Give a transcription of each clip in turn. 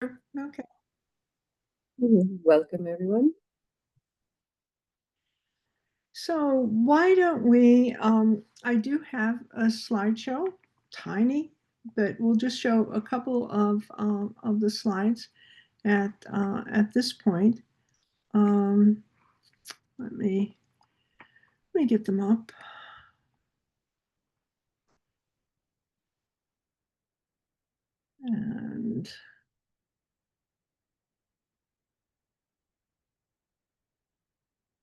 Okay. Welcome, everyone. So why don't we, I do have a slideshow, tiny, but we'll just show a couple of the slides at this point. Um, let me get them up. And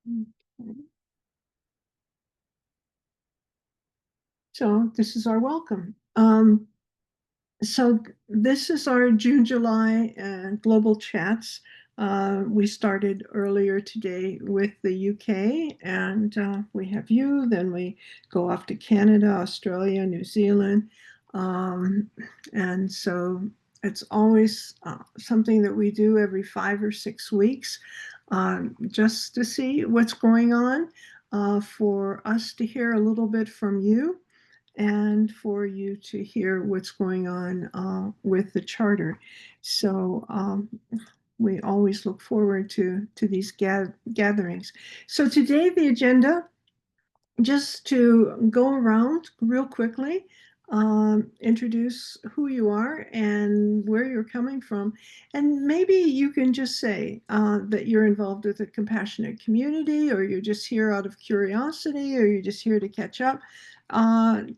okay. So this is our welcome. So this is our June, July global chats. We started earlier today with the UK, and we have you. Then we go off to Canada, Australia, New Zealand. And so it's always something that we do every 5 or 6 weeks, just to see what's going on, for us to hear a little bit from you and for you to hear what's going on with the charter. So we always look forward to these gatherings. So today the agenda, just to go around real quickly, introduce who you are and where you're coming from. And maybe you can just say that you're involved with a compassionate community, or you're just here out of curiosity, or you're just here to catch up.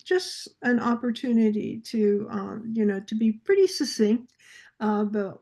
Just an opportunity to, to be pretty succinct about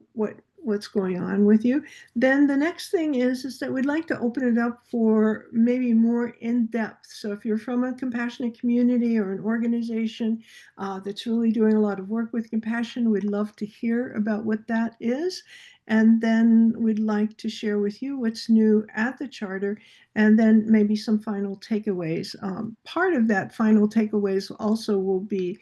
what's going on with you. Then the next thing is that we'd like to open it up for maybe more in depth. So if you're from a compassionate community or an organization that's really doing a lot of work with compassion, we'd love to hear about what that is. And then we'd like to share with you what's new at the charter, and then maybe some final takeaways. Part of that final takeaways also will be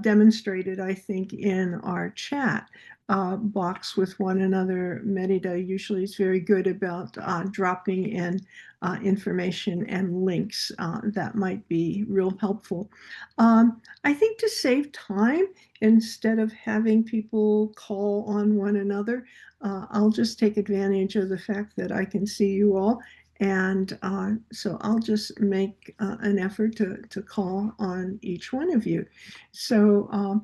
demonstrated, I think, in our chat box with one another. Merida usually is very good about dropping in information and links that might be real helpful. I think to save time, instead of having people call on one another, I'll just take advantage of the fact that I can see you all. And so I'll just make an effort to call on each one of you. So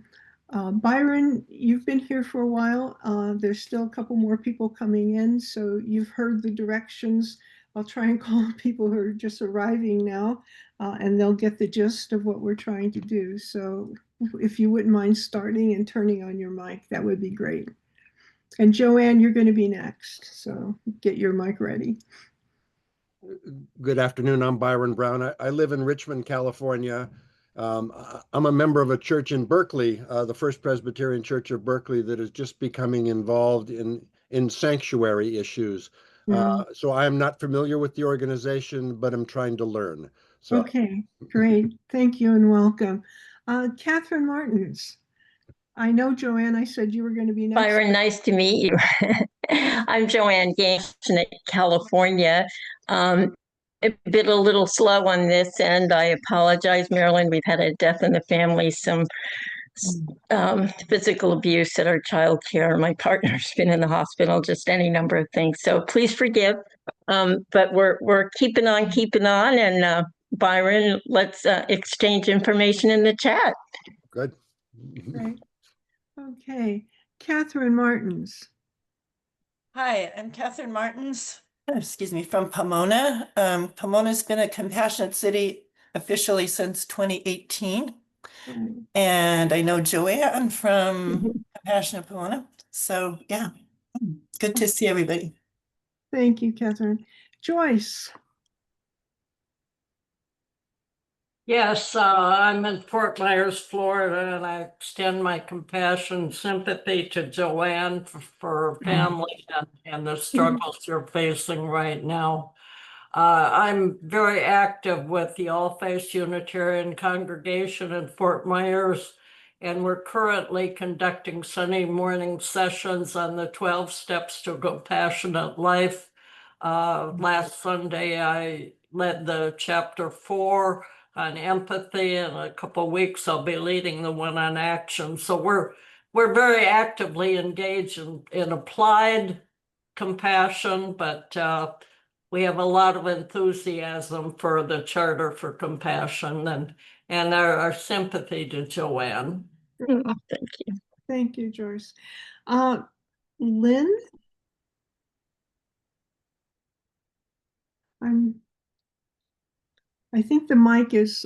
Byron, you've been here for a while. There's still a couple more people coming in, so you've heard the directions. I'll try and call people who are just arriving now, and they'll get the gist of what we're trying to do. So if you wouldn't mind starting and turning on your mic, that would be great. And Joanne, you're going to be next, so get your mic ready. Good afternoon. I'm Byron Brown. I live in Richmond, California. I'm a member of a church in Berkeley, the First Presbyterian Church of Berkeley, that is just becoming involved in sanctuary issues. So I am not familiar with the organization, but I'm trying to learn. So Okay, great. Thank you and welcome. Catherine Martins. I know, Joanne, I said you were going to be next. Byron, nice to meet you. I'm Joanne Gaines in California. I've been a little slow on this end. I apologize, Marilyn. We've had a death in the family, some physical abuse at our child care. My partner's been in the hospital, just any number of things. So please forgive. But we're keeping on, and Byron, let's exchange information in the chat. good. Great. Okay, Catherine Martins. Hi, I'm Catherine Martins, from Pomona. Pomona's been a compassionate city officially since 2018. And I know Joanne from Compassionate Pomona. So yeah, good to see everybody. Thank you, Catherine. Joyce. Yes, I'm in Fort Myers, Florida, and I extend my compassion and sympathy to Joanne for her family and the struggles you're facing right now. I'm very active with the All Faith Unitarian Congregation in Fort Myers, and we're currently conducting Sunday morning sessions on the 12 Steps to Compassionate Life. Last Sunday, I led the chapter 4 on empathy. In a couple of weeks, I'll be leading the one on action. So we're we're very actively engaged in applied compassion, but we have a lot of enthusiasm for the Charter for Compassion and our sympathy to Joanne. Oh, thank you. Thank you, Joyce. Lynn? I think the mic is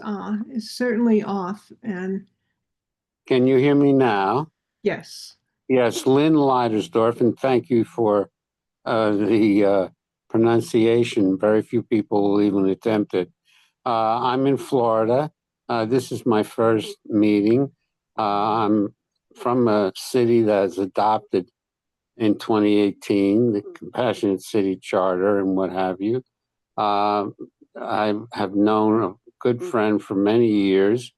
certainly off, and Can you hear me now? yes. Yes, Lynn Leidersdorf, and thank you for the pronunciation. Very few people will even attempt it. I'm in Florida. This is my first meeting. I'm from a city that's adopted in 2018, the Compassionate City Charter and what have you. I have known a good friend for many years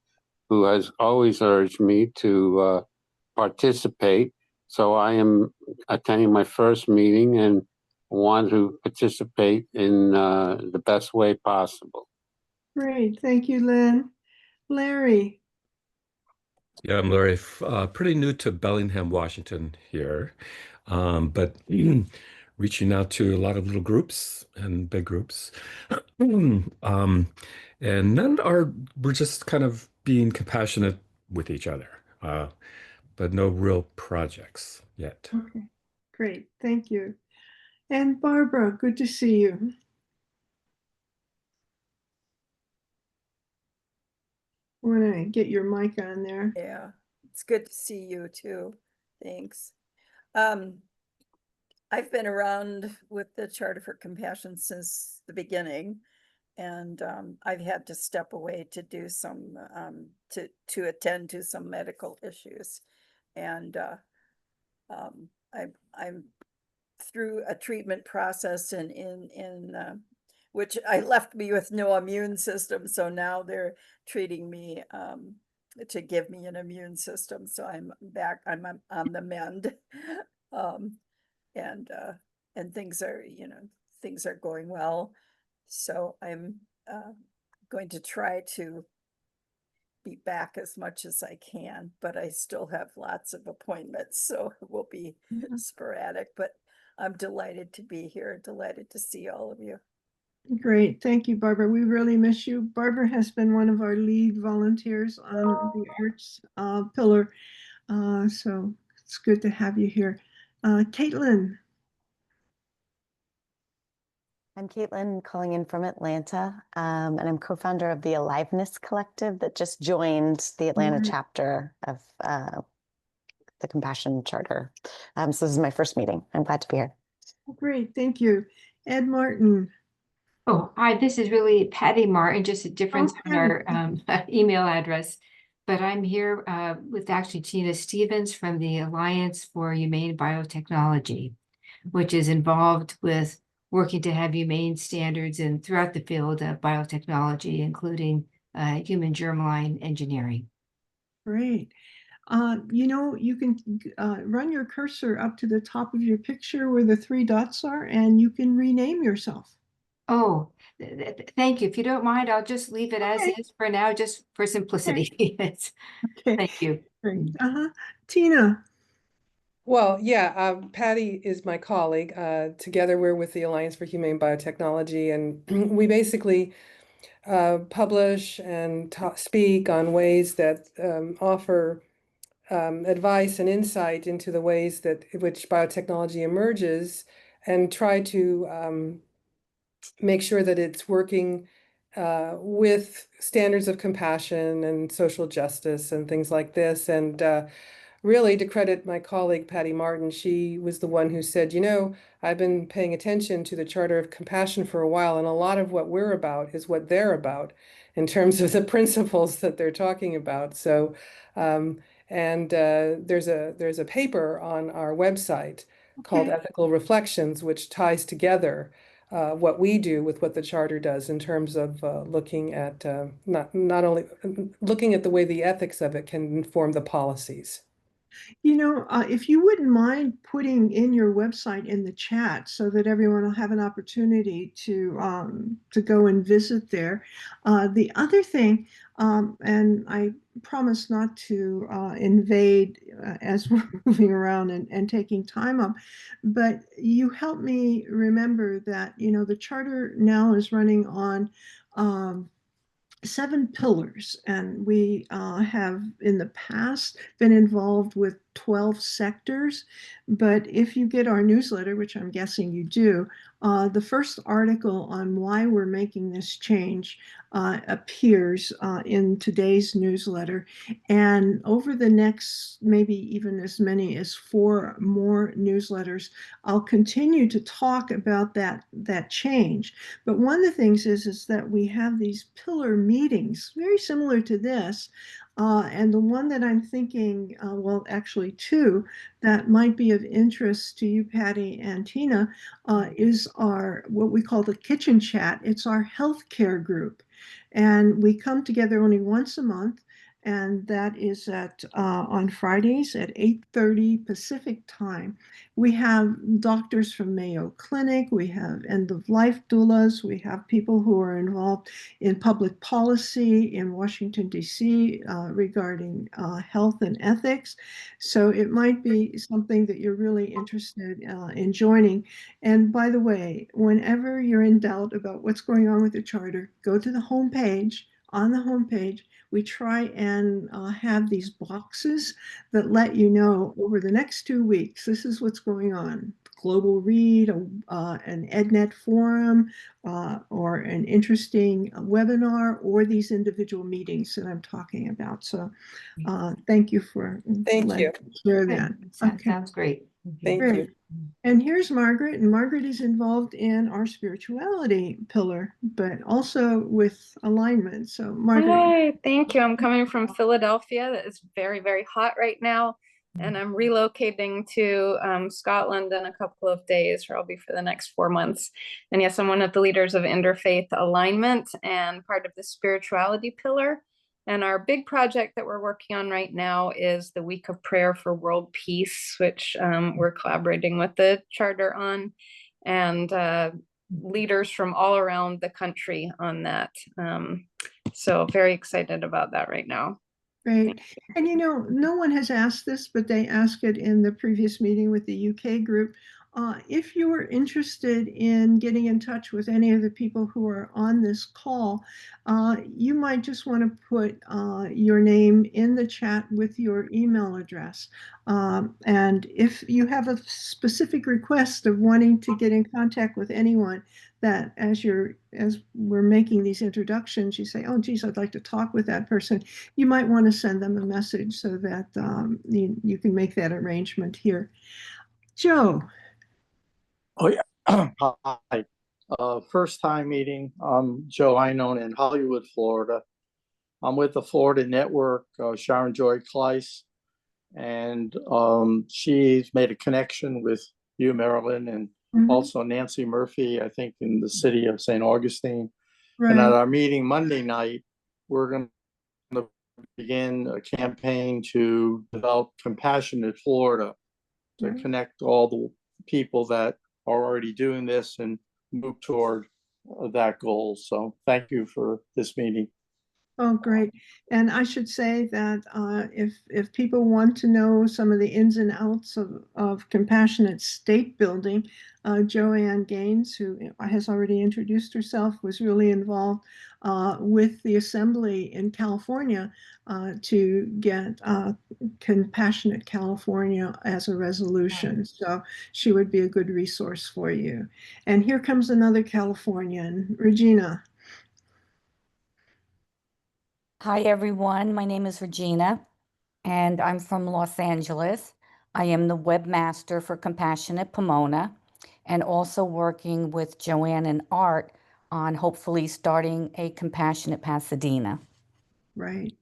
who has always urged me to participate. So I am attending my first meeting and want to participate in the best way possible. Great. Thank you, Lynn. Larry? Yeah, I'm Larry. Pretty new to Bellingham, Washington here, but reaching out to a lot of little groups and big groups. And we're just kind of being compassionate with each other, but no real projects yet. Okay, great. Thank you. And Barbara, good to see you. Want to get your mic on there? Yeah, it's good to see you too. Thanks. I've been around with the Charter for Compassion since the beginning, and I've had to step away to do some to attend to some medical issues, and I'm through a treatment process in which I left me with no immune system, so now they're treating me to give me an immune system. So I'm back. I'm on the mend, and things are things are going well. So I'm going to try to be back as much as I can, but I still have lots of appointments, so it will be sporadic. But I'm delighted to be here. Delighted to see all of you. Great. Thank you, Barbara. We really miss you. Barbara has been one of our lead volunteers on the arts pillar. So it's good to have you here. Caitlin. I'm Caitlin, calling in from Atlanta, and I'm co-founder of the Aliveness Collective that just joined the Atlanta chapter of the Compassion Charter. So this is my first meeting. I'm glad to be here. Great. Thank you. Ed Martin. Oh, hi, this is really Patty Martin, just a difference in our email address. But I'm here with actually Tina Stevens from the Alliance for Humane Biotechnology, which is involved with working to have humane standards and throughout the field of biotechnology, including human germline engineering. Great. You can run your cursor up to the top of your picture where the 3 dots are, and you can rename yourself. Oh, thank you. If you don't mind, I'll just leave it as is for now, just for simplicity. Okay. Thank you. Great. Tina. Well, yeah, Patty is my colleague. Together, we're with the Alliance for Humane Biotechnology, and we basically publish and speak on ways that offer advice and insight into the ways that which biotechnology emerges, and try to make sure that it's working with standards of compassion and social justice and things like this. And really, to credit my colleague, Patty Martin, she was the one who said, I've been paying attention to the Charter of Compassion for a while, and a lot of what we're about is what they're about in terms of the principles that they're talking about. So, there's a paper on our website called Ethical Reflections, which ties together what we do with what the Charter does in terms of looking at not only looking at the way the ethics of it can inform the policies. If you wouldn't mind putting in your website in the chat so that everyone will have an opportunity to go and visit there. The other thing, and I promise not to invade as we're moving around and taking time up, but you help me remember that, the charter now is running on 7 pillars, and we have in the past been involved with 12 sectors. But if you get our newsletter, which I'm guessing you do, the first article on why we're making this change appears in today's newsletter. And over the next, maybe even as many as 4 more newsletters, I'll continue to talk about that change. But one of the things is that we have these pillar meetings, very similar to this. And the one that I'm thinking, well, actually 2, that might be of interest to you, Patty and Tina, is our, what we call the kitchen chat. It's our healthcare group. And we come together only once a month. And that is on Fridays at 8:30 Pacific time. We have doctors from Mayo Clinic, we have end-of-life doulas, we have people who are involved in public policy in Washington, D.C. Regarding health and ethics. So it might be something that you're really interested in joining. And by the way, whenever you're in doubt about what's going on with the charter, go to the homepage. On the homepage, we try and have these boxes that let you know over the next 2 weeks, this is what's going on. Global Read, an EdNet forum, or an interesting webinar, or these individual meetings that I'm talking about. So thank you for Thank you. share that. Sounds great. Thank Great. you. And here's Margaret, and Margaret is involved in our spirituality pillar, but also with alignment. So Margaret. Hi, thank you. I'm coming from Philadelphia. That is very, very hot right now. And I'm relocating to Scotland in a couple of days, where I'll be for the next 4 months. And yes, I'm one of the leaders of Interfaith Alignment and part of the spirituality pillar. And our big project that we're working on right now is the Week of Prayer for World Peace, which we're collaborating with the charter on, and leaders from all around the country on that. So very excited about that right now. Great. And no one has asked this, but they asked it in the previous meeting with the UK group. If you are interested in getting in touch with any of the people who are on this call, you might just want to put your name in the chat with your email address. And if you have a specific request of wanting to get in contact with anyone, that as we're making these introductions, you say, oh, geez, I'd like to talk with that person. You might want to send them a message so that you can make that arrangement here. Joe. Oh, yeah. Hi. First time meeting. I'm Joe Einone in Hollywood, Florida. I'm with the Florida Network, Sharon Joy Kleiss, and she's made a connection with you, Marilyn, and also Nancy Murphy, I think, in the city of St. Augustine. Right. And at our meeting Monday night, we're going to begin a campaign to develop Compassionate Florida, to connect all the people that are already doing this and move toward that goal. So thank you for this meeting. Oh, great. And I should say that if people want to know some of the ins and outs of compassionate state building, Joanne Gaines, who has already introduced herself, was really involved with the Assembly in California to get Compassionate California as a resolution. So she would be a good resource for you. And here comes another Californian, Regina. Hi, everyone. My name is Regina, and I'm from Los Angeles. I am the webmaster for Compassionate Pomona, and also working with Joanne and Art on hopefully starting a Compassionate Pasadena. Right.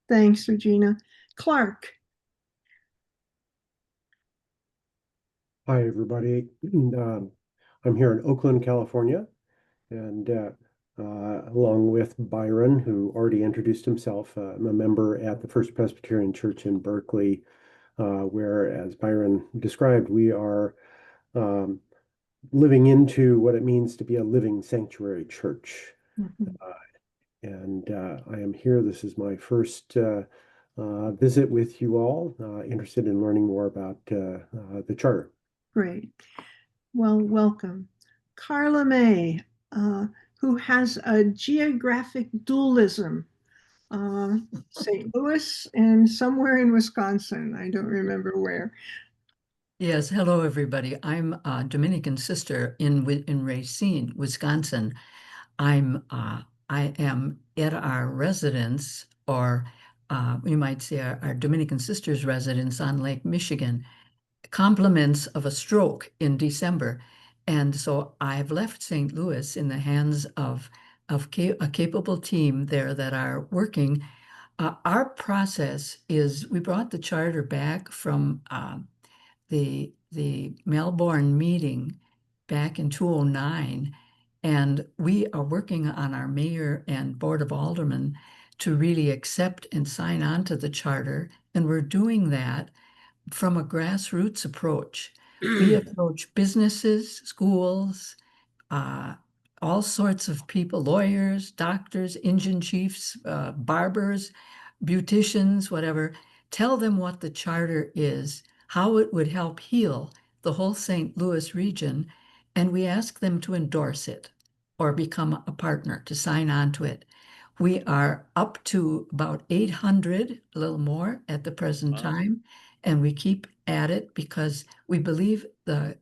Thanks, Regina. Clark. Hi, everybody. I'm here in Oakland, California, and along with Byron, who already introduced himself. I'm a member at the First Presbyterian Church in Berkeley, where, as Byron described, we are living into what it means to be a living sanctuary church. And I am here. This is my first visit with you all, interested in learning more about the charter. Great. Well, welcome. Carla May, who has a geographic dualism, St. Louis and somewhere in Wisconsin. I don't remember where. Yes, hello everybody. I'm a Dominican sister in Racine, Wisconsin. I am at our residence, or you might say our Dominican sisters' residence on Lake Michigan, compliments of a stroke in December. And so I've left St. Louis in the hands of a capable team there that are working. Our process is we brought the charter back from the Melbourne meeting back in 2009, and we are working on our mayor and board of aldermen to really accept and sign on to the charter, and we're doing that from a grassroots approach. We approach businesses, schools, all sorts of people, lawyers, doctors, engine chiefs, barbers, beauticians, whatever. Tell them what the charter is, how it would help heal the whole St. Louis region, and we ask them to endorse it or become a partner, to sign on to it. We are up to about 800, a little more at the present time, and we keep at it because we believe the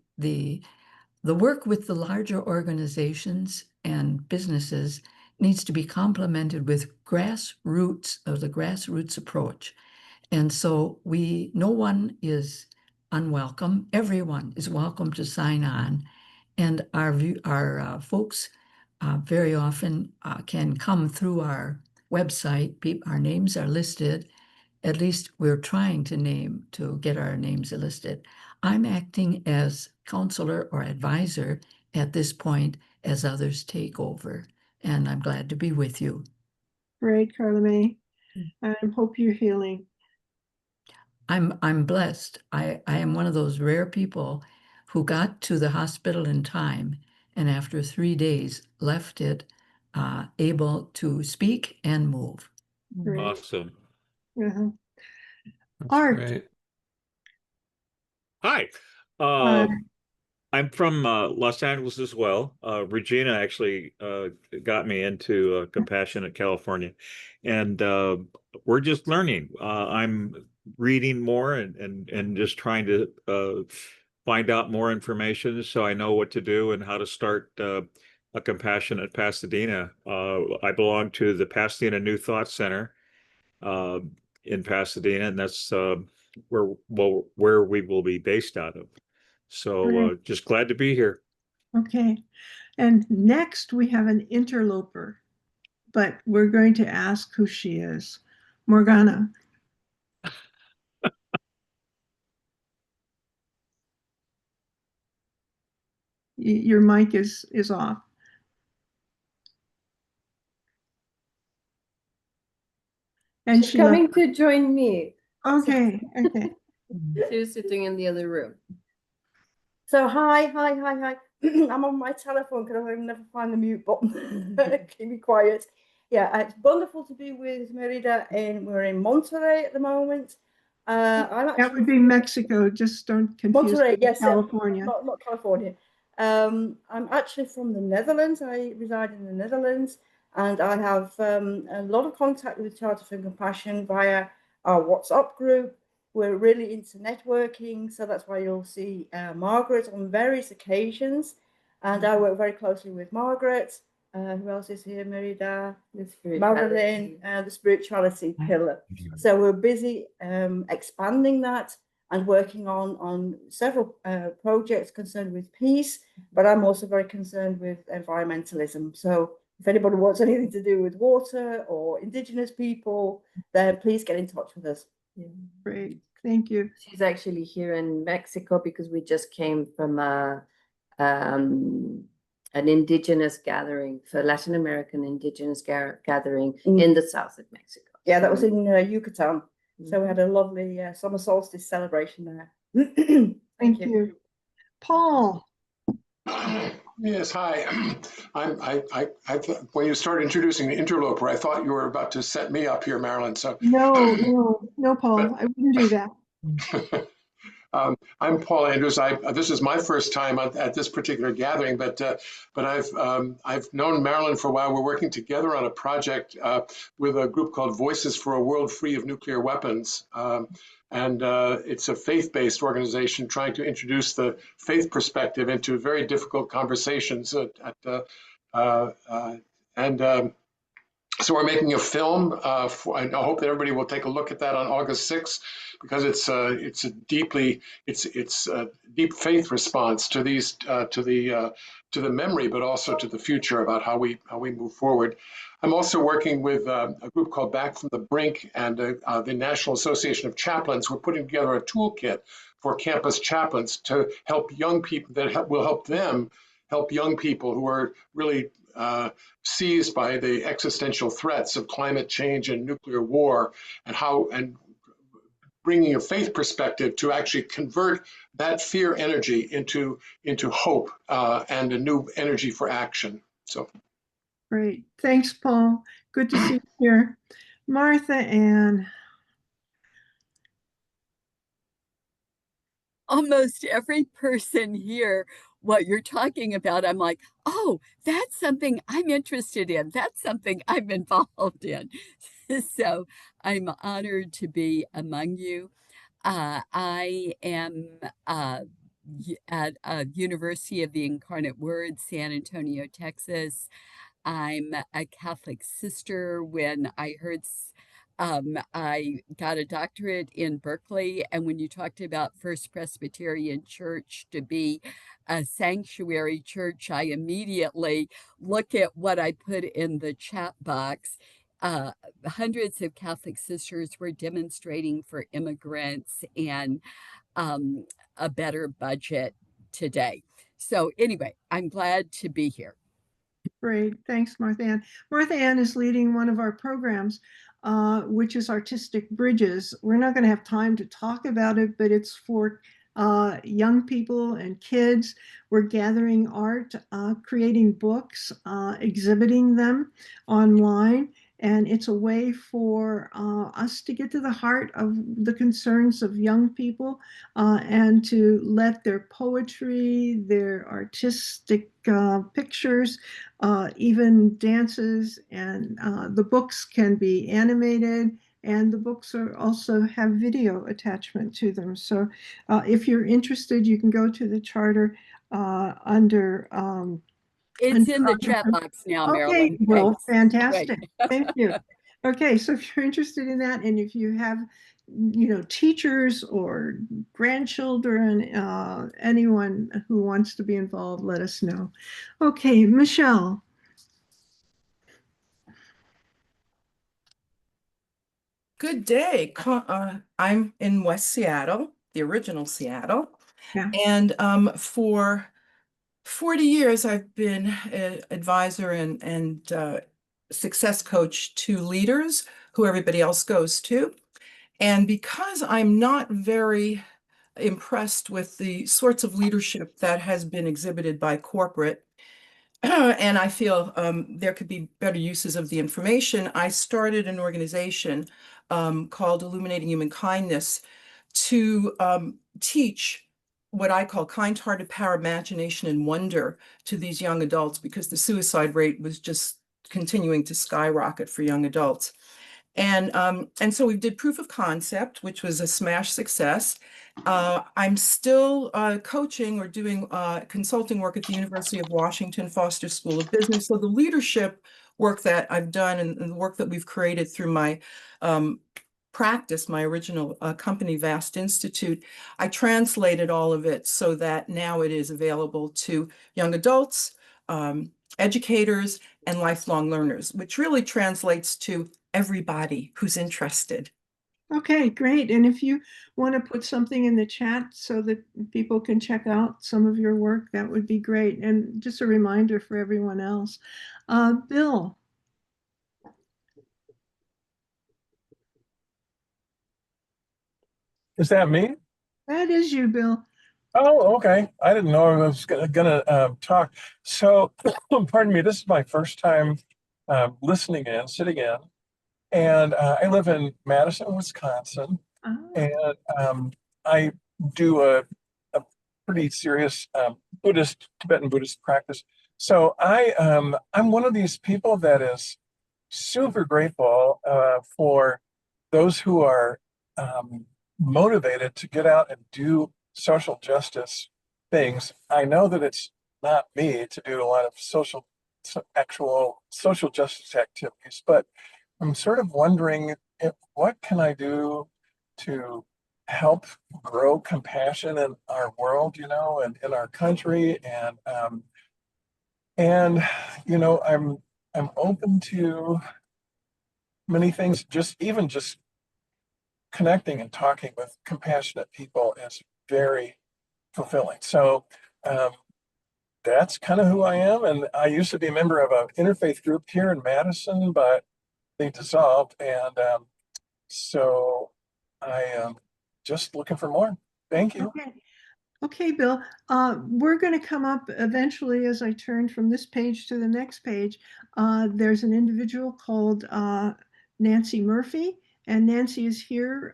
work with the larger organizations and businesses needs to be complemented with the grassroots approach. And so no one is unwelcome. Everyone is welcome to sign on. And our folks very often can come through our website. Our names are listed. At least we're trying to get our names listed. I'm acting as counselor or advisor at this point as others take over, and I'm glad to be with you. Great, Carla May. I hope you're healing. I'm blessed. I am one of those rare people who got to the hospital in time, and after 3 days left it able to speak and move. Great. Awesome. Art. Great. Hi. Hi. I'm from Los Angeles as well. Regina actually got me into Compassionate California, and we're just learning. I'm reading more and just trying to find out more information so I know what to do and how to start a Compassionate Pasadena. I belong to the Pasadena New Thought Center in Pasadena, and that's where we will be based out of. So just glad to be here. Okay. And next we have an interloper, but we're going to ask who she is. Morgana. Your mic is off. And she's coming to join me. Okay. She was sitting in the other room. So hi. I'm on my telephone because I never find the mute button. Keep me quiet. Yeah, it's wonderful to be with Merida, and we're in Monterey at the moment. That would be Mexico. Just don't confuse Monterey, yes, California. Not California. I'm actually from the Netherlands. I reside in the Netherlands, and I have a lot of contact with Charter for Compassion via our WhatsApp group. We're really into networking, so that's why you'll see Margaret on various occasions. And I work very closely with Margaret. Who else is here? Merida, Marilyn, the spirituality pillar. So we're busy expanding that and working on several projects concerned with peace, but I'm also very concerned with environmentalism. So if anybody wants anything to do with water or Indigenous people, then please get in touch with us. Yeah. Great, thank you. She's actually here in Mexico because we just came from an indigenous gathering for Latin American indigenous gathering in the south of Mexico. Yeah, that was in Yucatan. So we had a lovely summer solstice celebration there. Thank you. Paul. Yes, hi. When you started introducing the interloper, I thought you were about to set me up here, Marilyn. So no, Paul, I wouldn't do that. I'm Paul Andrews. This is my first time at this particular gathering, but I've known Marilyn for a while. We're working together on a project with a group called Voices for a World Free of Nuclear Weapons. And it's a faith-based organization trying to introduce the faith perspective into very difficult conversations. So we're making a film. I hope that everybody will take a look at that on August 6th, because it's a deep faith response to these to the memory, but also to the future about how we move forward. I'm also working with a group called Back from the Brink and the National Association of Chaplains. We're putting together a toolkit for campus chaplains to help young people, that will help them help young people who are really seized by the existential threats of climate change and nuclear war, and bringing a faith perspective to actually convert that fear energy into hope and a new energy for action. So. Great. Thanks, Paul. Good to see you here. Martha Ann. Almost every person here, what you're talking about, I'm like, oh, that's something I'm interested in. That's something I'm involved in. So I'm honored to be among you. I am at University of the Incarnate Word, San Antonio, Texas. I'm a Catholic sister. When I heard I got a doctorate in Berkeley, and when you talked about First Presbyterian Church to be a sanctuary church, I immediately look at what I put in the chat box. Hundreds of Catholic sisters were demonstrating for immigrants and a better budget today. So anyway, I'm glad to be here. Great. Thanks, Martha Ann. Martha Ann is leading one of our programs, which is Artistic Bridges. We're not going to have time to talk about it, but it's for young people and kids. We're gathering art, creating books, exhibiting them online. And it's a way for us to get to the heart of the concerns of young people and to let their poetry, their artistic pictures, even dances, and the books can be animated, and the books are also have video attachment to them. So if you're interested, you can go to the charter under it's in the chat box now, Marilyn. Okay, well, fantastic. Right. Thank you. Okay, so if you're interested in that, and if you have, teachers or grandchildren, anyone who wants to be involved, let us know. Okay, Michelle. Good day. I'm in West Seattle, the original Seattle. Yeah. And for 40 years, I've been an advisor and success coach to leaders who everybody else goes to. And because I'm not very impressed with the sorts of leadership that has been exhibited by corporate, and I feel there could be better uses of the information, I started an organization called Illuminating Human Kindness to teach what I call kind-hearted power, imagination, and wonder to these young adults, because the suicide rate was just continuing to skyrocket for young adults. And so we did proof of concept, which was a smash success. I'm still coaching or doing consulting work at the University of Washington Foster School of Business. So the leadership work that I've done and the work that we've created through my practice, my original company, Vast Institute, I translated all of it so that now it is available to young adults, educators, and lifelong learners, which really translates to everybody who's interested. Okay, great. And if you want to put something in the chat so that people can check out some of your work, that would be great. And just a reminder for everyone else. Bill. Is that me? That is you, Bill. Oh, okay. I didn't know I was gonna talk. So, pardon me. This is my first time listening in, sitting in, and I live in Madison, Wisconsin, and I do a pretty serious Tibetan Buddhist practice. So I'm one of these people that is super grateful for those who are motivated to get out and do social justice things. I know that it's not me to do a lot of actual social justice activities, but I'm sort of wondering what can I do to help grow compassion in our world, and in our country, and I'm open to many things. Just connecting and talking with compassionate people is very fulfilling. So that's kind of who I am. And I used to be a member of an interfaith group here in Madison, but they dissolved. And so I am just looking for more. Thank you. Okay, Bill. We're going to come up eventually as I turn from this page to the next page. There's an individual called Nancy Murphy, and Nancy is here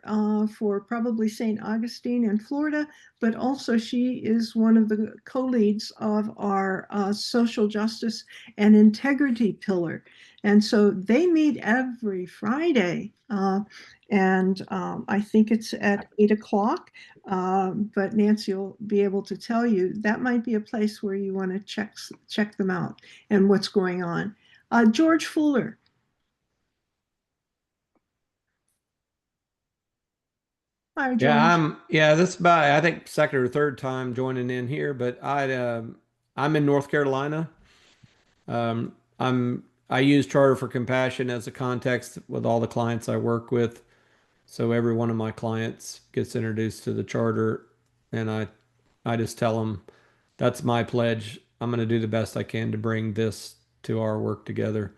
for probably St. Augustine in Florida, but also she is one of the co-leads of our social justice and integrity pillar. And so they meet every Friday. And I think it's at 8 o'clock. But Nancy will be able to tell you that might be a place where you want to check them out and what's going on. George Fuller. Hi, George. This is about, I think, second or third time joining in here, but I'm in North Carolina. I use Charter for Compassion as a context with all the clients I work with. So every one of my clients gets introduced to the charter, and I just tell them that's my pledge. I'm going to do the best I can to bring this to our work together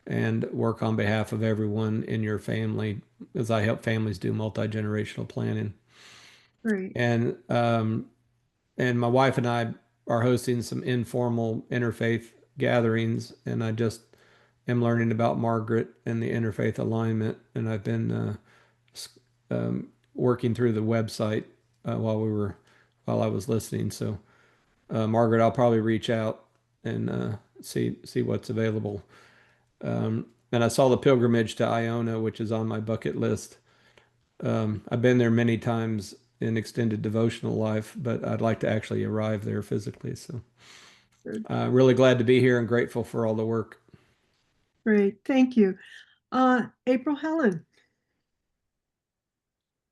and work on behalf of everyone in your family, as I help families do multi-generational planning. Great. And my wife and I are hosting some informal interfaith gatherings, and I just am learning about Margaret and the interfaith alignment, and I've been working through the website while I was listening. So, Margaret, I'll probably reach out and see what's available. And I saw the pilgrimage to Iona, which is on my bucket list. I've been there many times in extended devotional life, but I'd like to actually arrive there physically. So, really glad to be here and grateful for all the work. Great, thank you. April Helen.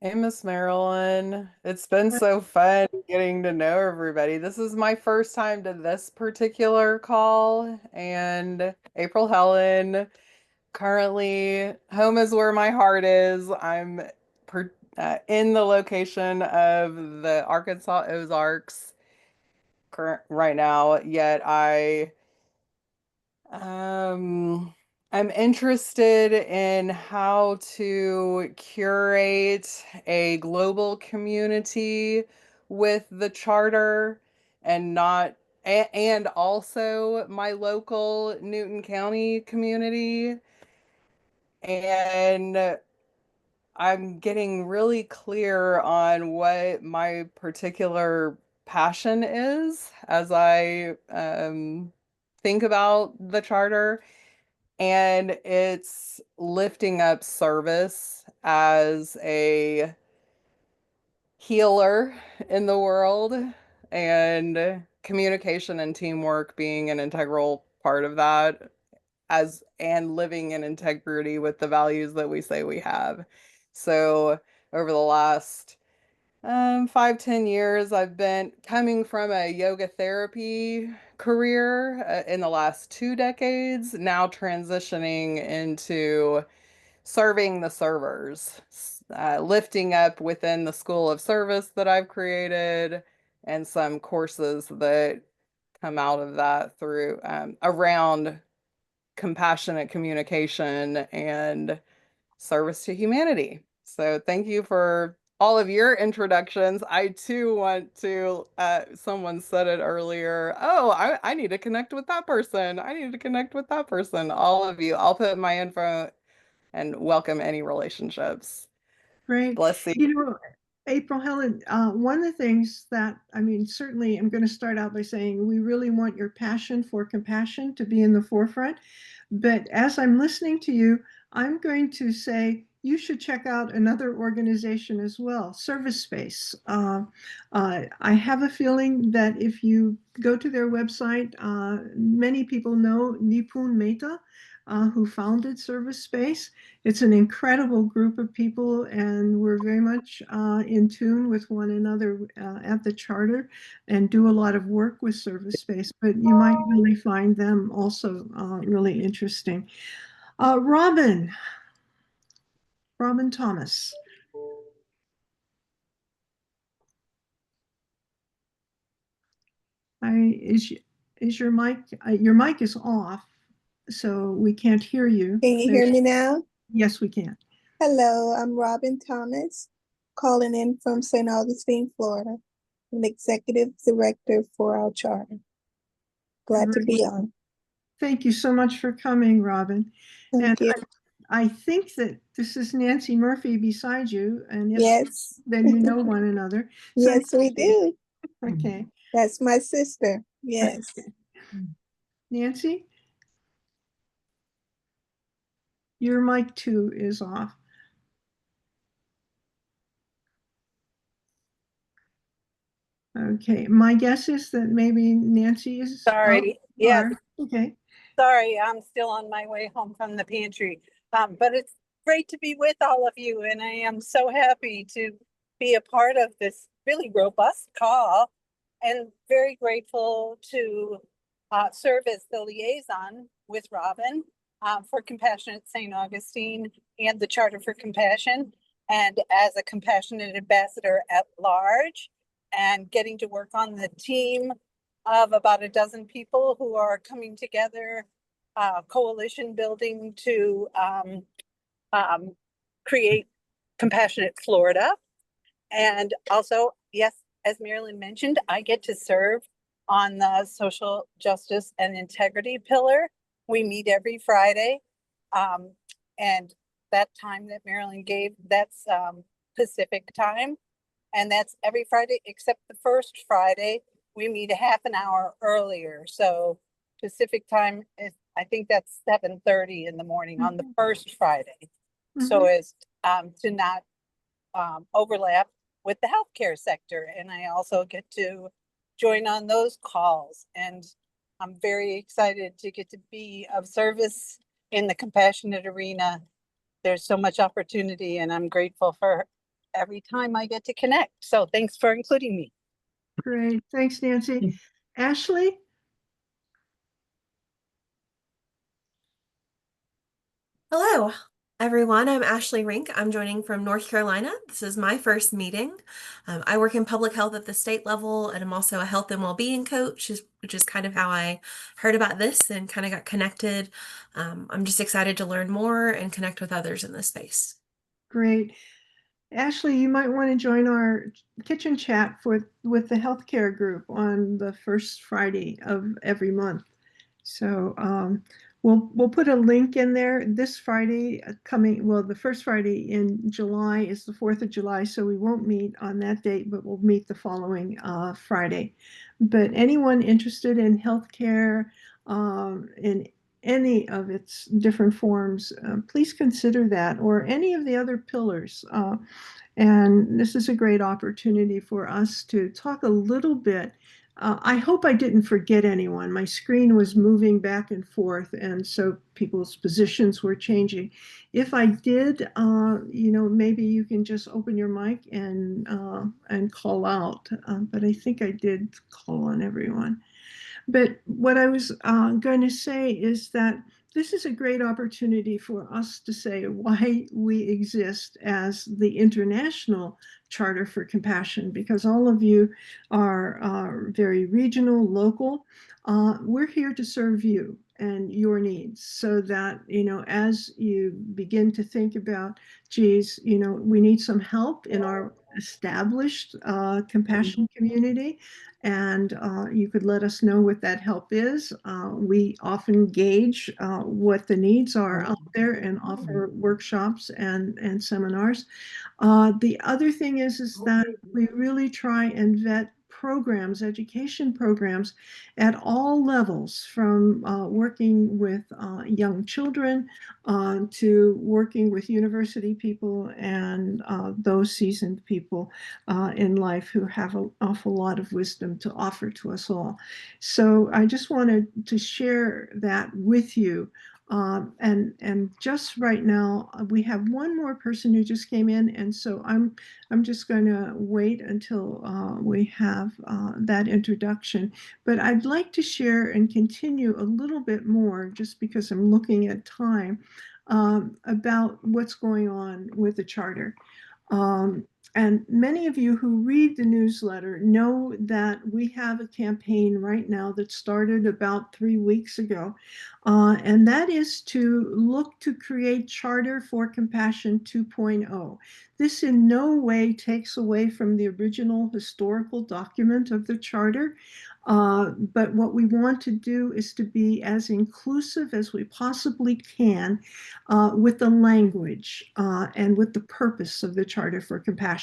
Hey, Miss Marilyn. It's been so fun getting to know everybody. This is my first time to this particular call, and April Helen. Currently, home is where my heart is. I'm in the location of the Arkansas Ozarks right now, yet I'm interested in how to curate a global community with the charter and and also my local Newton County community. And I'm getting really clear on what my particular passion is as I think about the charter. And it's lifting up service as a healer in the world, and communication and teamwork being an integral part of that, and living in integrity with the values that we say we have. So over the last 5-10 years, I've been coming from a yoga therapy career in the last 2 decades, now transitioning into serving the servers. lifting up within the School of Service that I've created, and some courses that come out of that through around compassionate communication and service to humanity. So thank you for all of your introductions. I too want to, someone said it earlier, oh, I need to connect with that person. I need to connect with that person. All of you, I'll put my info and welcome any relationships. Great. Bless you. You know, April Helen, one of the things that, I mean, certainly I'm going to start out by saying we really want your passion for compassion to be in the forefront. But as I'm listening to you, I'm going to say you should check out another organization as well, Service Space. I have a feeling that if you go to their website, many people know Nipun Mehta, who founded Service Space. It's an incredible group of people, and we're very much in tune with one another at the charter and do a lot of work with Service Space, but you might really find them also really interesting. Robin Thomas. Is your mic is off, so we can't hear you. Can you hear me now? Yes, we can. Hello, I'm Robin Thomas, calling in from St. Augustine, Florida. I'm executive director for our charter. Glad to be on. Thank you so much for coming, Robin. Thank you. I think that this is Nancy Murphy beside you, and if Yes. then you know one another. So Yes, we do. Okay. That's my sister. Yes. Nancy? Your mic too is off. Okay, my guess is that maybe Nancy is. Sorry. Yes. Okay. Sorry, I'm still on my way home from the pantry. But it's great to be with all of you, and I am so happy to be a part of this really robust call, and very grateful to serve as the liaison with Robin for Compassionate St. Augustine and the Charter for Compassion, and as a compassionate ambassador at large, and getting to work on the team of about a dozen people who are coming together, coalition building to create Compassionate Florida. And also, yes, as Marilyn mentioned, I get to serve on the social justice and integrity pillar. We meet every Friday. And that time that Marilyn gave, that's Pacific time. And that's every Friday except the first Friday. We meet a half an hour earlier. So Pacific time is, I think that's 7:30 in the morning on the first Friday. So as to not overlap with the healthcare sector. And I also get to join on those calls. And I'm very excited to get to be of service in the compassionate arena. There's so much opportunity, and I'm grateful for every time I get to connect. So thanks for including me. Great. Thanks, Nancy. Ashley? Hello, everyone. I'm Ashley Rink. I'm joining from North Carolina. This is my first meeting. I work in public health at the state level, and I'm also a health and well-being coach, which is kind of how I heard about this and kind of got connected. I'm just excited to learn more and connect with others in this space. Great. Ashley, you might want to join our kitchen chat with the healthcare group on the first Friday of every month. So we'll put a link in there. This Friday the first Friday in July is the 4th of July, so we won't meet on that date, but we'll meet the following Friday. But anyone interested in healthcare in any of its different forms, please consider that, or any of the other pillars. And this is a great opportunity for us to talk a little bit. I hope I didn't forget anyone. My screen was moving back and forth, and so people's positions were changing. If I did, maybe you can just open your mic and call out. But I think I did call on everyone. But what I was going to say is that this is a great opportunity for us to say why we exist as the International Charter for Compassion, because all of you are very regional, local. We're here to serve you and your needs, so that, as you begin to think about, geez, we need some help in our established compassion community, and you could let us know what that help is. We often gauge what the needs are out there and offer workshops and seminars. The other thing is that we really try and vet programs, education programs at all levels, from working with young children to working with university people and those seasoned people in life who have an awful lot of wisdom to offer to us all. So I just wanted to share that with you. And just right now, we have one more person who just came in, and so I'm just going to wait until we have that introduction. But I'd like to share and continue a little bit more, just because I'm looking at time, about what's going on with the charter. And many of you who read the newsletter know that we have a campaign right now that started about 3 weeks ago, and that is to look to create Charter for Compassion 2.0. This in no way takes away from the original historical document of the Charter, but what we want to do is to be as inclusive as we possibly can with the language and with the purpose of the Charter for Compassion.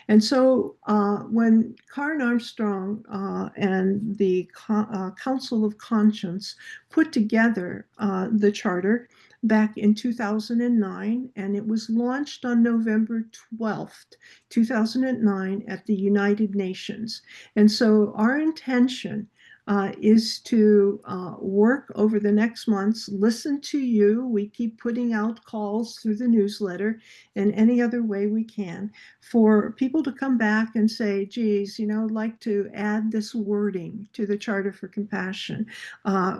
And so when Karen Armstrong and the Council of Conscience put together the Charter back in 2009, and it was launched on November 12th, 2009 at the United Nations. And so our intention is to work over the next months, listen to you. We keep putting out calls through the newsletter and any other way we can for people to come back and say, geez, I'd like to add this wording to the Charter for Compassion,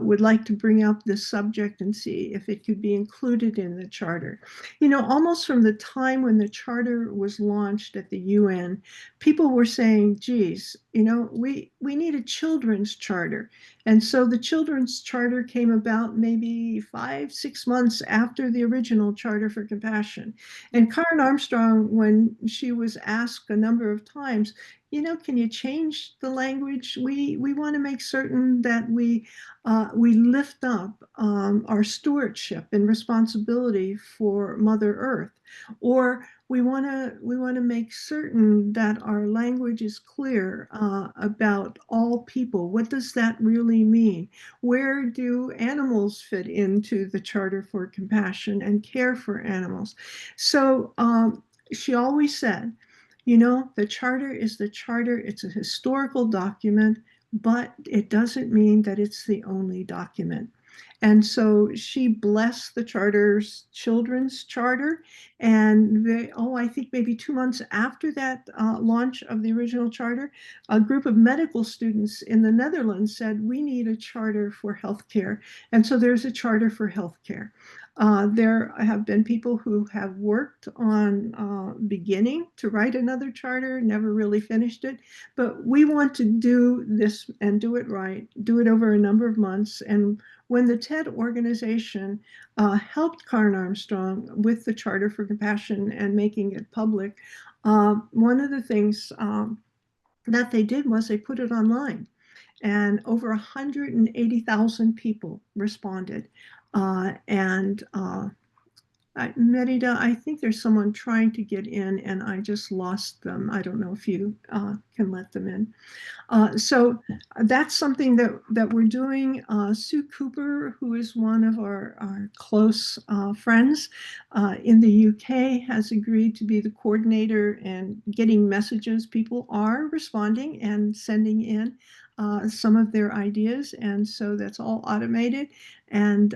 would like to bring up this subject and see if it could be included in the Charter. Almost from the time when the Charter was launched at the UN, people were saying, geez, we need a children's charter. And so the children's charter came about maybe 5-6 months after the original Charter for Compassion. And Karen Armstrong, when she was asked a number of times, can you change the language? We want to make certain that we lift up our stewardship and responsibility for Mother Earth, or we want to make certain that our language is clear about all people. What does that really mean? Where do animals fit into the Charter for Compassion and care for animals? So she always said, the Charter is the Charter. It's a historical document, but it doesn't mean that it's the only document. And so she blessed the Charter's Children's Charter. And I think maybe 2 months after that launch of the original Charter, a group of medical students in the Netherlands said, we need a Charter for healthcare. And so there's a Charter for healthcare. There have been people who have worked on beginning to write another charter, never really finished it, but we want to do this and do it right, do it over a number of months. And when the TED organization helped Karen Armstrong with the Charter for Compassion and making it public, one of the things that they did was they put it online. And over 180,000 people responded. Merida, I think there's someone trying to get in and I just lost them. I don't know if you can let them in. So that's something that we're doing. Sue Cooper, who is one of our close friends in the UK, has agreed to be the coordinator and getting messages. People are responding and sending in some of their ideas, and so that's all automated. And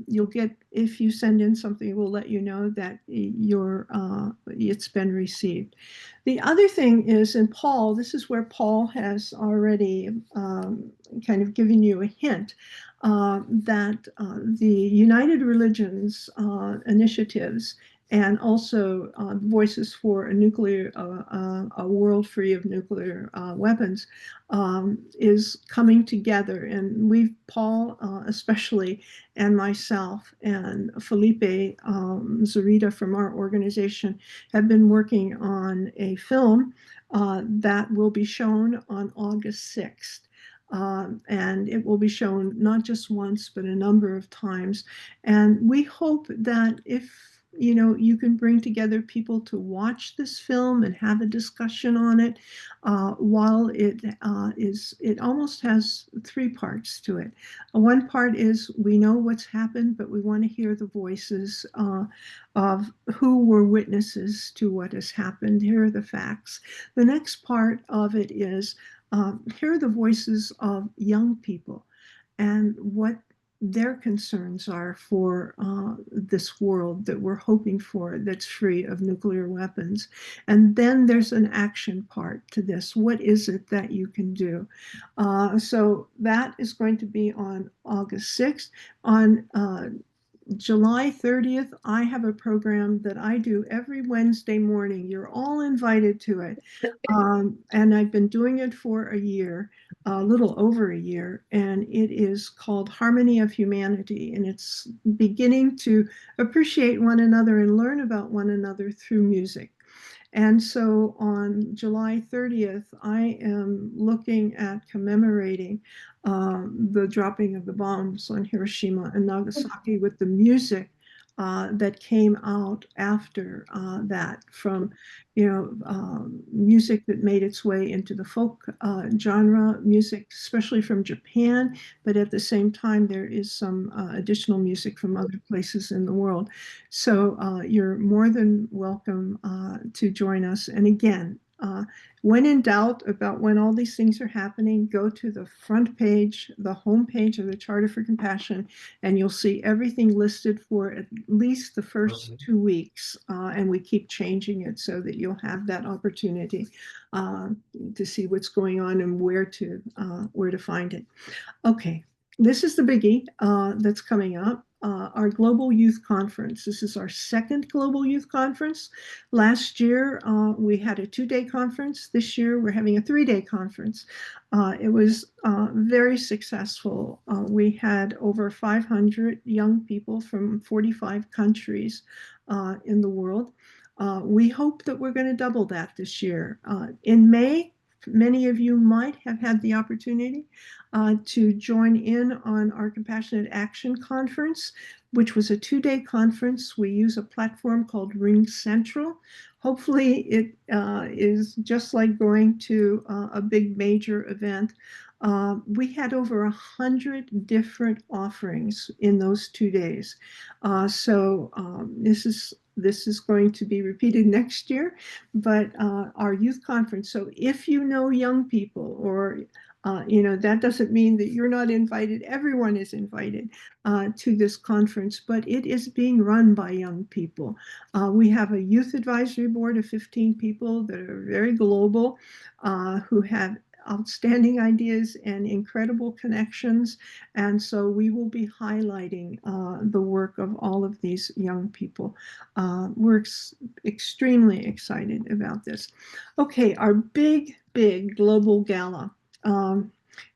you'll get, if you send in something, we'll let you know that it's been received. The other thing is, and Paul, this is where Paul has already kind of given you a hint, that the United Religions initiatives and also Voices for a World Free of Nuclear Weapons is coming together. And Paul especially, and myself, and Felipe Zarita from our organization have been working on a film that will be shown on August 6th. And it will be shown not just once, but a number of times. And we hope that if you can bring together people to watch this film and have a discussion on it, while it almost has three parts to it. One part is we know what's happened, but we want to hear the voices of who were witnesses to what has happened. Here are the facts. The next part of it is here are the voices of young people and what their concerns are for this world that we're hoping for, that's free of nuclear weapons. And then there's an action part to this. What is it that you can do? So that is going to be on August 6th. On July 30th, I have a program that I do every Wednesday morning. You're all invited to it. And I've been doing it for a year, a little over a year, and it is called Harmony of Humanity. And it's beginning to appreciate one another and learn about one another through music. And so on July 30th, I am looking at commemorating the dropping of the bombs on Hiroshima and Nagasaki with the music that came out after that, from music that made its way into the folk genre, music especially from Japan, but at the same time there is some additional music from other places in the world. So you're more than welcome to join us. And again, when in doubt about when all these things are happening, go to the front page, the home page of the Charter for Compassion, and you'll see everything listed for at least the first 2 weeks. And we keep changing it so that you'll have that opportunity to see what's going on and where to find it. Okay, this is the biggie that's coming up. Our Global Youth Conference. This is our second Global Youth Conference. Last year, we had a 2-day conference. This year, we're having a 3-day conference. It was very successful. We had over 500 young people from 45 countries in the world. We hope that we're going to double that this year. In May, many of you might have had the opportunity to join in on our Compassionate Action Conference, which was a 2-day conference. We use a platform called Ring Central. Hopefully it is just like going to a big major event. We had over 100 different offerings in those 2 days. This is going to be repeated next year, but our youth conference. So if you know young people, or that doesn't mean that you're not invited. Everyone is invited to this conference, but it is being run by young people. We have a youth advisory board of 15 people that are very global, who have outstanding ideas and incredible connections. And so we will be highlighting the work of all of these young people. We're extremely excited about this. Okay, our big global gala.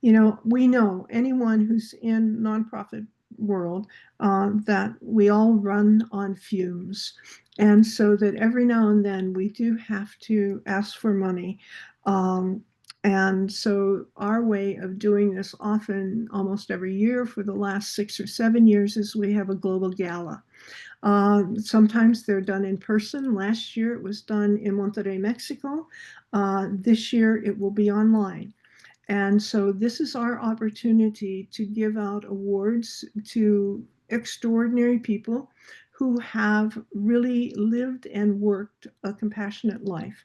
We know anyone who's in nonprofit world that we all run on fumes. And so that every now and then we do have to ask for money. And so our way of doing this often, almost every year for the last 6 or 7 years, is we have a global gala. Sometimes they're done in person. Last year it was done in Monterrey, Mexico. This year it will be online. And so this is our opportunity to give out awards to extraordinary people who have really lived and worked a compassionate life.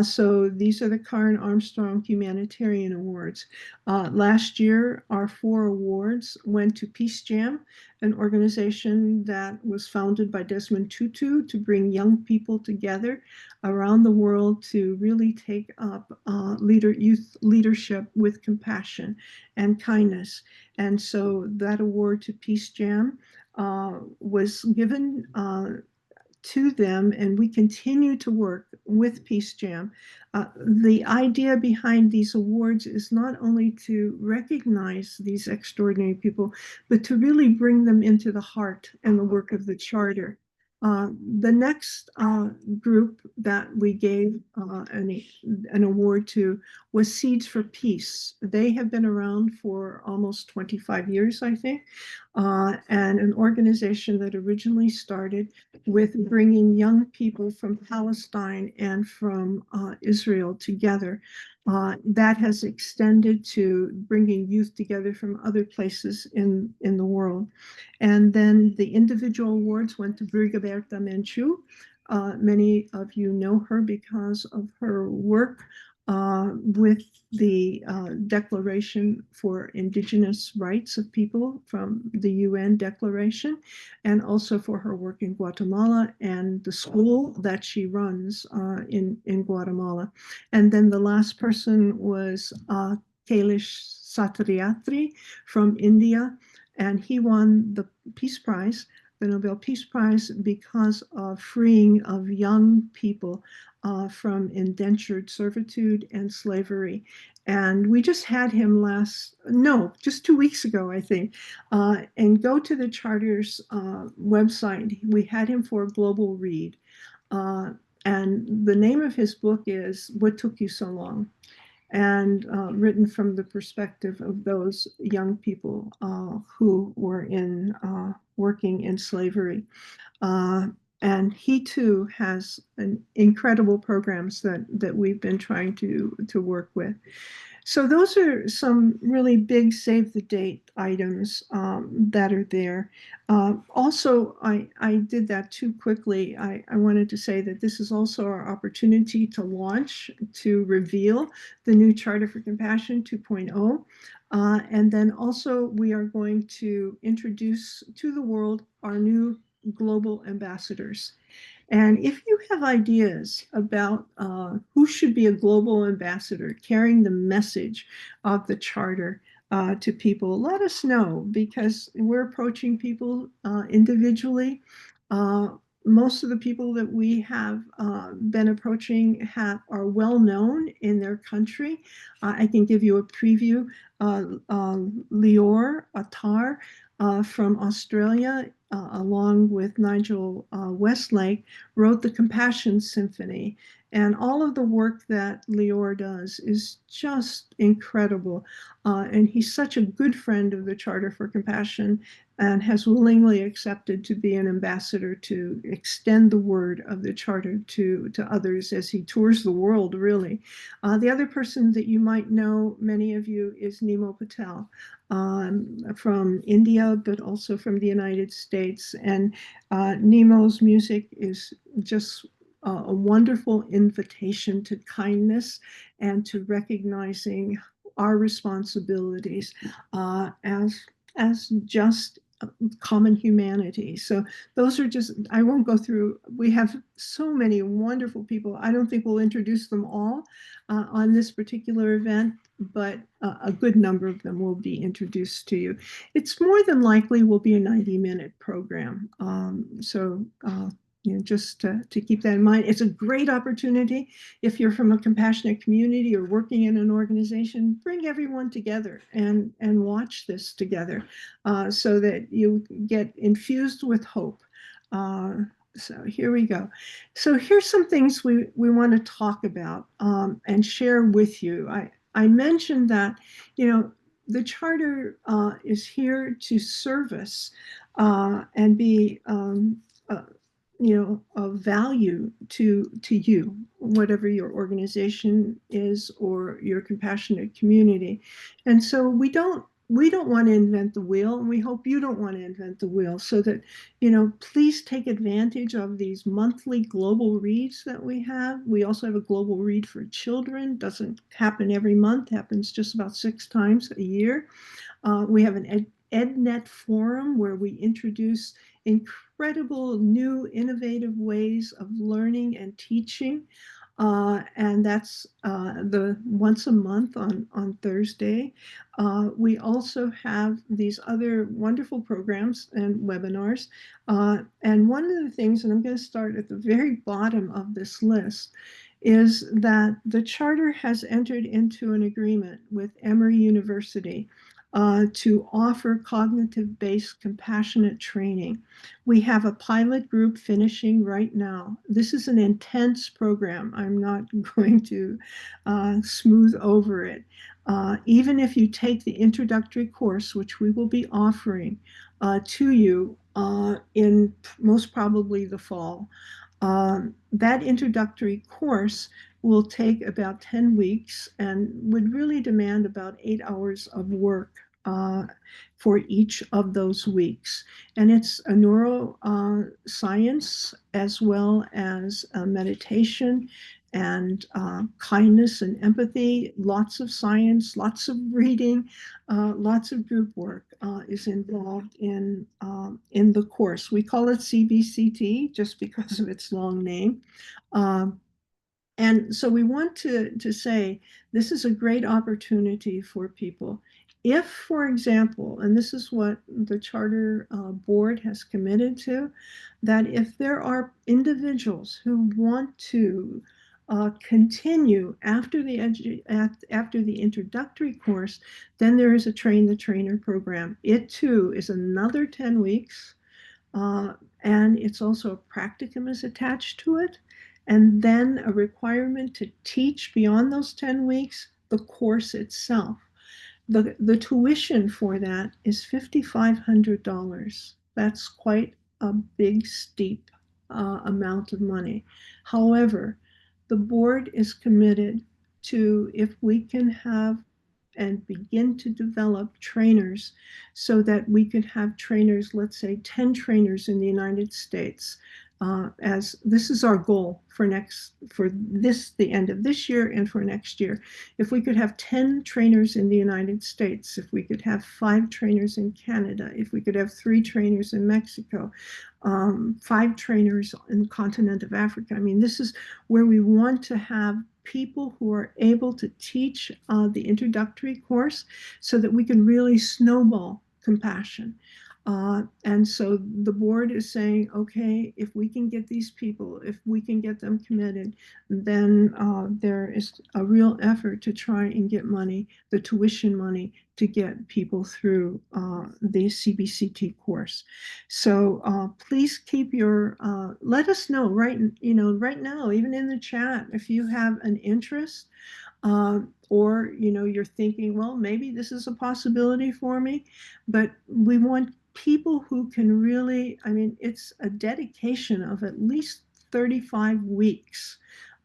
So these are the Karen Armstrong Humanitarian Awards. Last year, our 4 awards went to Peace Jam, an organization that was founded by Desmond Tutu to bring young people together around the world to really take up youth leadership with compassion and kindness. And so that award to Peace Jam was given to them, and we continue to work with Peace Jam. The idea behind these awards is not only to recognize these extraordinary people, but to really bring them into the heart and the work of the Charter. The next group that we gave an award to was Seeds for Peace. They have been around for almost 25 years, I think, and an organization that originally started with bringing young people from Palestine and from Israel together. That has extended to bringing youth together from other places in the world. And then the individual awards went to Brigiberta Menchú. Many of you know her because of her work with the Declaration for Indigenous Rights of People from the UN Declaration, and also for her work in Guatemala and the school that she runs in Guatemala. And then the last person was Kailash Satyarthi from India, and he won the Peace Prize, the Nobel Peace Prize, because of freeing of young people from indentured servitude and slavery. And we just had him just 2 weeks ago, I think. And go to the Charter's website. We had him for a global read. And the name of his book is What Took You So Long? And written from the perspective of those young people who were working in slavery. And he too has incredible programs that we've been trying to work with. So those are some really big save the date items that are there. Also, I did that too quickly. I wanted to say that this is also our opportunity to launch, to reveal the new Charter for Compassion 2.0. And then also we are going to introduce to the world our new global ambassadors. And if you have ideas about who should be a global ambassador carrying the message of the Charter to people, let us know, because we're approaching people individually. Most of the people that we have been approaching are well known in their country. I can give you a preview. Lior Attar from Australia, along with Nigel Westlake, wrote the Compassion Symphony. And all of the work that Lior does is just incredible. And he's such a good friend of the Charter for Compassion and has willingly accepted to be an ambassador to extend the word of the Charter to others as he tours the world, really. The other person that you might know, many of you, is Nemo Patel from India, but also from the United States. And Nemo's music is just a wonderful invitation to kindness and to recognizing our responsibilities as just common humanity. So those are just, I won't go through, we have so many wonderful people. I don't think we'll introduce them all on this particular event, but a good number of them will be introduced to you. It's more than likely will be a 90-minute program. Just to keep that in mind. It's a great opportunity. If you're from a compassionate community or working in an organization, bring everyone together and watch this together so that you get infused with hope. So here we go. So here's some things we want to talk about and share with you. I mentioned that, the Charter is here to service and be of value to you, whatever your organization is or your compassionate community. And so we don't we don't want to invent the wheel, and we hope you don't want to invent the wheel. So that, please take advantage of these monthly global reads that we have. We also have a global read for children. Doesn't happen every month, happens just about 6 times a year. We have an EdNet forum where we introduce incredible new innovative ways of learning and teaching. And that's the once a month on Thursday. We also have these other wonderful programs and webinars. And one of the things, and I'm going to start at the very bottom of this list, is that the charter has entered into an agreement with Emory University to offer cognitive-based compassionate training. We have a pilot group finishing right now. This is an intense program. I'm not going to smooth over it. Even if you take the introductory course, which we will be offering to you in most probably the fall, that introductory course will take about 10 weeks and would really demand about 8 hours of work for each of those weeks. And it's a neuroscience as well as meditation and kindness and empathy, lots of science, lots of reading, lots of group work is involved in the course. We call it CBCT just because of its long name. And so we want to say this is a great opportunity for people. If, for example, and this is what the charter board has committed to, that if there are individuals who want to continue after the introductory course, then there is a train the trainer program. It too is another 10 weeks, and it's also a practicum is attached to it, and then a requirement to teach beyond those 10 weeks the course itself. The tuition for that is $5,500. That's quite a big, steep amount of money. However, the board is committed to, if we can have and begin to develop trainers so that we could have trainers, let's say 10 trainers in the United States, as this is our goal for the end of this year and for next year. If we could have 10 trainers in the United States, if we could have 5 trainers in Canada, if we could have 3 trainers in Mexico, 5 trainers in the continent of Africa. I mean, this is where we want to have people who are able to teach the introductory course so that we can really snowball compassion. And so the board is saying, okay, if we can get these people, if we can get them committed, then there is a real effort to try and get money, the tuition money, to get people through the CBCT course. So please keep let us know right now, even in the chat, if you have an interest. Or you're thinking, well, maybe this is a possibility for me, but we want people who can really, it's a dedication of at least 35 weeks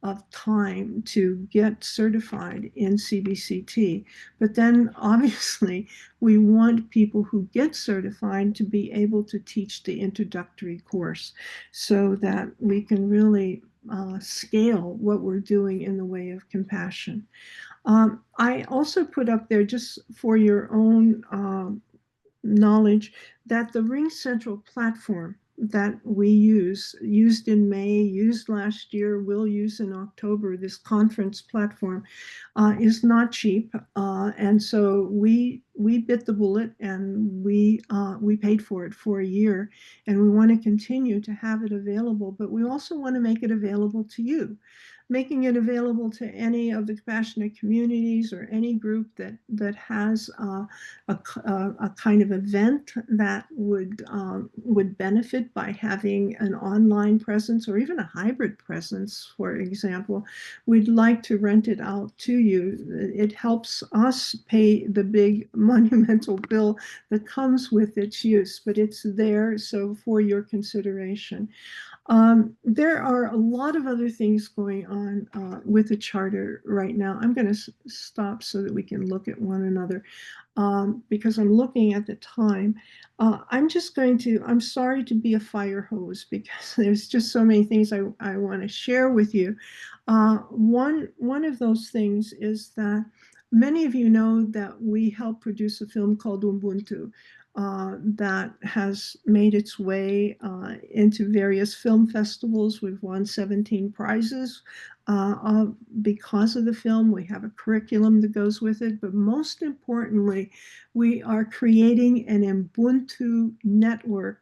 of time to get certified in CBCT. But then obviously we want people who get certified to be able to teach the introductory course so that we can really scale what we're doing in the way of compassion. I also put up there, just for your own knowledge, that the RingCentral platform that we used in May, used last year, will use in October, this conference platform, is not cheap. And so we bit the bullet and we paid for it for a year, and we want to continue to have it available, but we also want to make it available to you. Making it available to any of the compassionate communities or any group that has a kind of event that would benefit by having an online presence or even a hybrid presence, for example. We'd like to rent it out to you. It helps us pay the big monumental bill that comes with its use, but it's there, so for your consideration. There are a lot of other things going on with the charter right now. I'm going to stop so that we can look at one another because I'm looking at the time. I'm sorry to be a fire hose because there's just so many things I want to share with you. One of those things is that many of you know that we helped produce a film called Ubuntu. That has made its way into various film festivals. We've won 17 prizes because of the film. We have a curriculum that goes with it, but most importantly, we are creating an Ubuntu network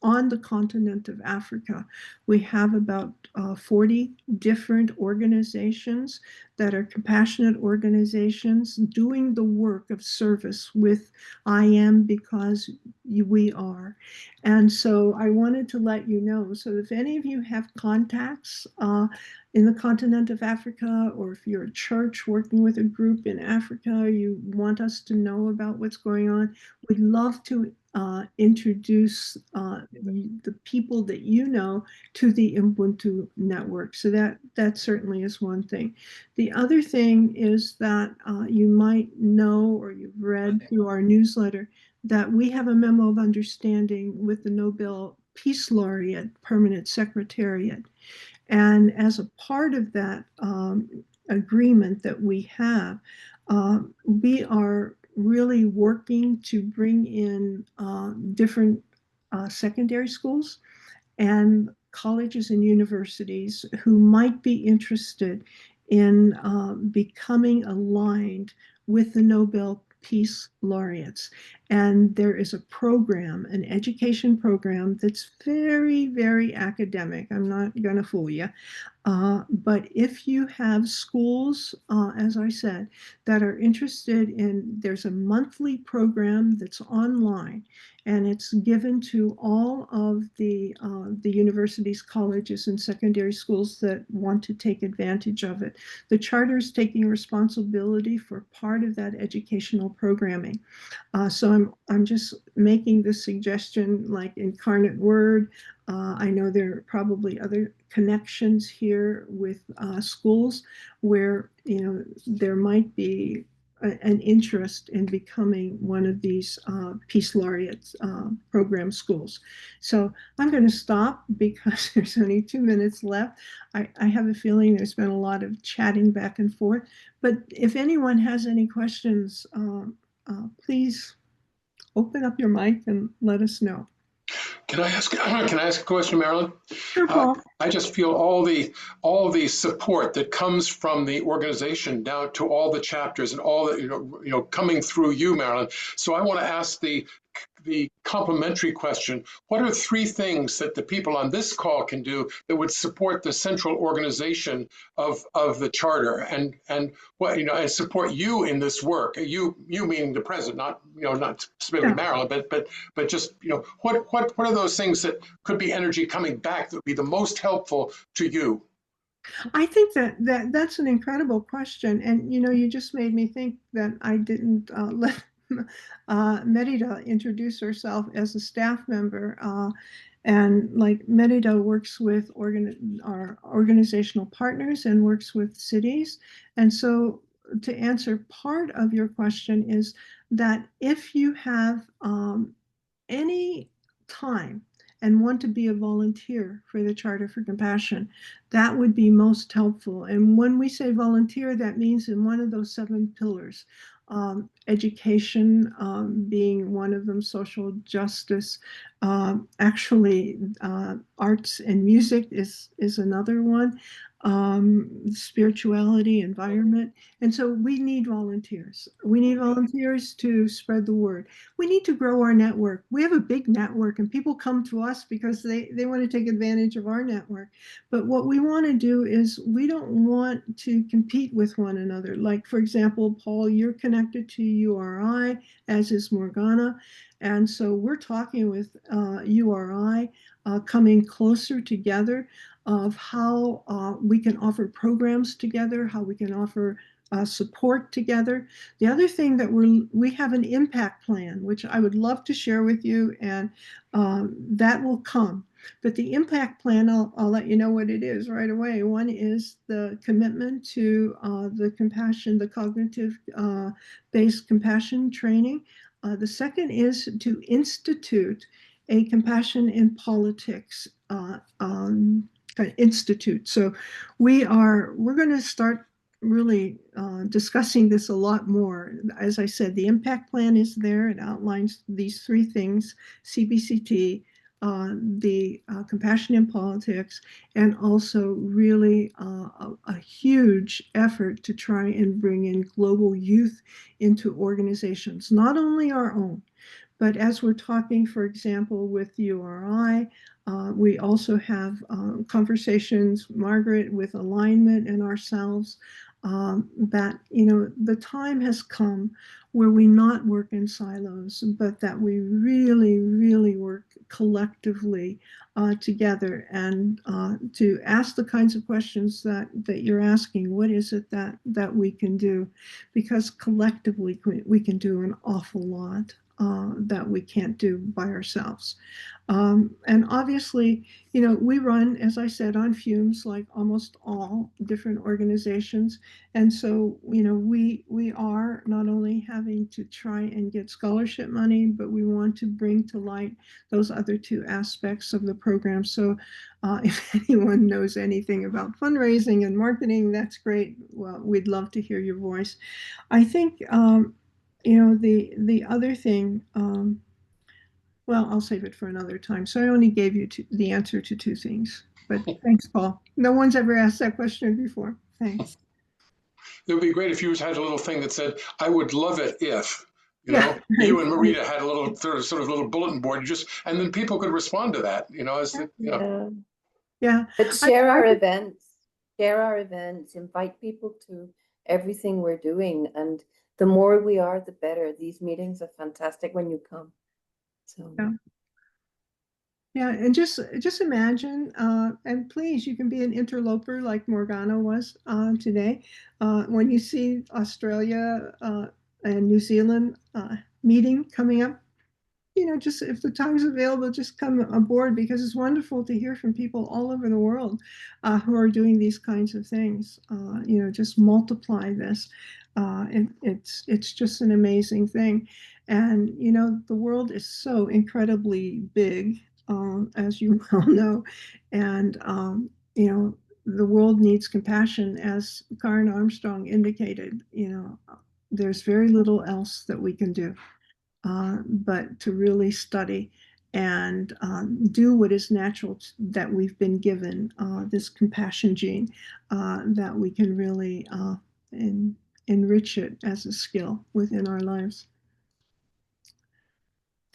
on the continent of Africa. We have about 40 different organizations that are compassionate organizations doing the work of service with I Am Because We Are. And so I wanted to let you know, so if any of you have contacts in the continent of Africa, or if you're a church working with a group in Africa, you want us to know about what's going on, we'd love to introduce the people that you know to the Ubuntu network. So that certainly is one thing. The other thing is that you might know, or you've read through our newsletter, that we have a memo of understanding with the Nobel Peace Laureate Permanent Secretariat. And as a part of that agreement that we have, we are really working to bring in different secondary schools and colleges and universities who might be interested in becoming aligned with the Nobel Peace Laureates. And there is a program, an education program that's very, very academic. I'm not going to fool you. But if you have schools, as I said, that are interested there's a monthly program that's online, and it's given to all of the universities, colleges, and secondary schools that want to take advantage of it. The charter is taking responsibility for part of that educational programming. So I'm just making this suggestion like Incarnate Word. I know there are probably other connections here with schools where there might be an interest in becoming one of these Peace Laureates program schools. So I'm going to stop because there's only 2 minutes left. I have a feeling there's been a lot of chatting back and forth, but if anyone has any questions, please open up your mic and let us know. Can I ask a question, Marilyn? Sure, Paul. I just feel all the support that comes from the organization down to all the chapters and all the coming through you, Marilyn. So I want to ask the complementary question. What are 3 things that the people on this call can do that would support the central organization of the charter and what and support you in this work? You meaning the president, not specifically Marilyn, but just what are those things that could be energy coming back that would be the most helpful to you? I think that's an incredible question, and you just made me think that I didn't let Merida introduce herself as a staff member, and like Merida works with our organizational partners and works with cities. And so to answer part of your question is that if you have any time and want to be a volunteer for the Charter for Compassion, that would be most helpful. And when we say volunteer, that means in one of those 7 pillars. Education being one of them, social justice, actually arts and music is another one, spirituality, environment. And so we need volunteers. We need volunteers to spread the word. We need to grow our network. We have a big network and people come to us because they want to take advantage of our network. But what we want to do is we don't want to compete with one another. Like, for example, Paul, you're connected to URI, as is Morgana. And so we're talking with URI, coming closer together of how we can offer programs together, how we can offer support together. The other thing that we have an impact plan, which I would love to share with you, and that will come. But the impact plan, I'll let you know what it is right away. One is the commitment to the cognitive based compassion training. The second is to institute a compassion in politics institute. So we're going to start really discussing this a lot more. As I said, the impact plan is there. It outlines these three things: CBCT, the compassion in politics, and also really a huge effort to try and bring in global youth into organizations, not only our own, but as we're talking, for example, with URI, we also have conversations, Margaret, with Alignment and ourselves, that, the time has come where we not work in silos, but that we really, really work collectively together, and to ask the kinds of questions that you're asking. What is it that we can do? Because collectively we can do an awful lot that we can't do by ourselves. And obviously, we run, as I said, on fumes like almost all different organizations. And so, we are not only having to try and get scholarship money, but we want to bring to light those other two aspects of the program. So if anyone knows anything about fundraising and marketing, that's great. Well, we'd love to hear your voice. I think, the other thing, well, I'll save it for another time. So I only gave you the answer to two things, but thanks, Paul. No one's ever asked that question before. Thanks. It would be great if you had a little thing that said, "I would love it if," you and Marita had a little sort of little bulletin board, and then people could respond to that, Yeah. But share our events, invite people to everything we're doing. And the more we are, the better. These meetings are fantastic when you come. So. Yeah, and just imagine, and please, you can be an interloper like Morgana was today. When you see Australia and New Zealand meeting coming up, just if the time's available, just come aboard, because it's wonderful to hear from people all over the world who are doing these kinds of things. Just multiply this. It's just an amazing thing. And, the world is so incredibly big, as you well know. And, the world needs compassion, as Karen Armstrong indicated. There's very little else that we can do. But to really study and do what is natural that we've been given, this compassion gene, that we can really enrich it as a skill within our lives.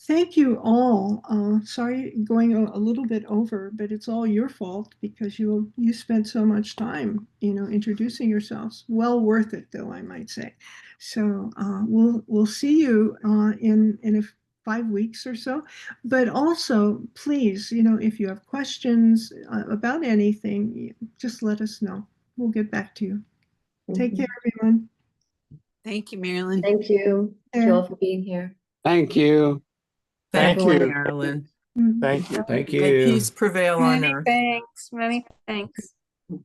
Thank you all. Sorry going a little bit over, but it's all your fault, because you spent so much time, introducing yourselves. Well worth it, though, I might say. So we'll see you in 5 weeks or so. But also, please, if you have questions about anything, just let us know. We'll get back to you. Take care, everyone. Thank you, Marilyn. Thank you. Thank you all for being here. Thank you. Thank you, you. Marilyn. Thank you. Thank you. May peace prevail on Many earth. thanks. Many thanks.